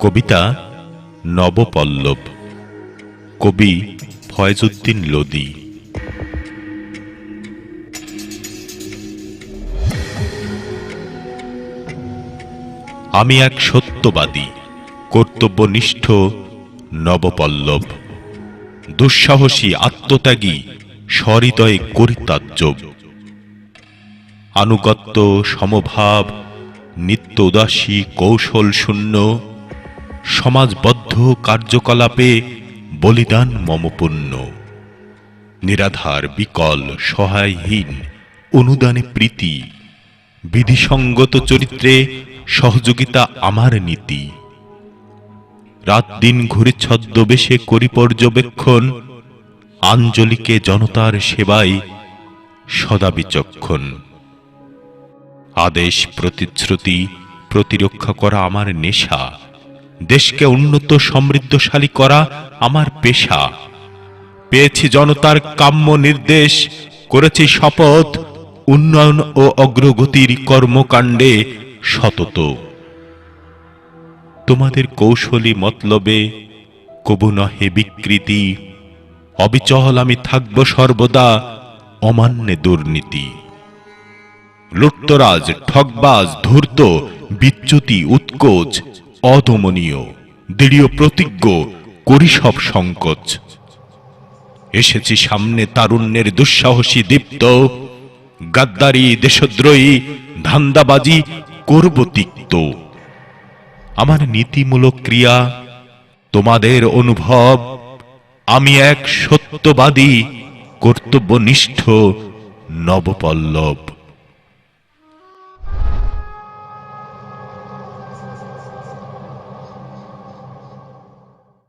কবিতা নবপল্লব। কবি ফয়েজউদ্দিন লোদী। আমি এক সত্যবাদী, কর্তব্যনিষ্ঠ নবপল্লব, দুঃসাহসী আত্মত্যাগী, সহৃদয়ে করি তাজ্জব। আনুগত্য সমভাব, নিত্য উদাসী কৌশল শূন্য, সমাজবদ্ধ কার্যকলাপে বলিদান মম পুণ্য। নিরাধার বিকল সহায়হীন অনুদানে প্রীতি, বিধিসঙ্গত চরিত্রে সহযোগিতা আমার নীতি। রাত দিন ঘুরে ছদ্মবেশে করি পর্যবেক্ষণ, আঞ্জলিকে জনতার সেবায় সদা বিচক্ষণ। আদেশ প্রতিশ্রুতি প্রতিরক্ষা করা আমার নেশা, দেশকে উন্নত সমৃদ্ধশালী করা আমার পেশা। পেয়েছি জনতার কাম্য নির্দেশ, করেছি শপথ উন্নয়ন ও অগ্রগতির কর্মকাণ্ডে সতত। তোমাদের কৌশলী মতলবে কবু নহে বিকৃতি, অবিচল আমি থাকব সর্বদা অমান্যে দুর্নীতি। লুটতরাজ ঠকবাজ ধূর্ত বিচ্যুতি উৎকোচ অদমনীয়, দৃঢ় প্রতিজ্ঞ করি সব সংকোচ। এসেছি সামনে তারুণ্যের দুঃসাহসী দীপ্ত, গাদ্দারি দেশদ্রোহী ধান্দাবাজি করব তিক্ত। আমার নীতিমূলক ক্রিয়া তোমাদের অনুভব, আমি এক সত্যবাদী কর্তব্যনিষ্ঠ নবপল্লব।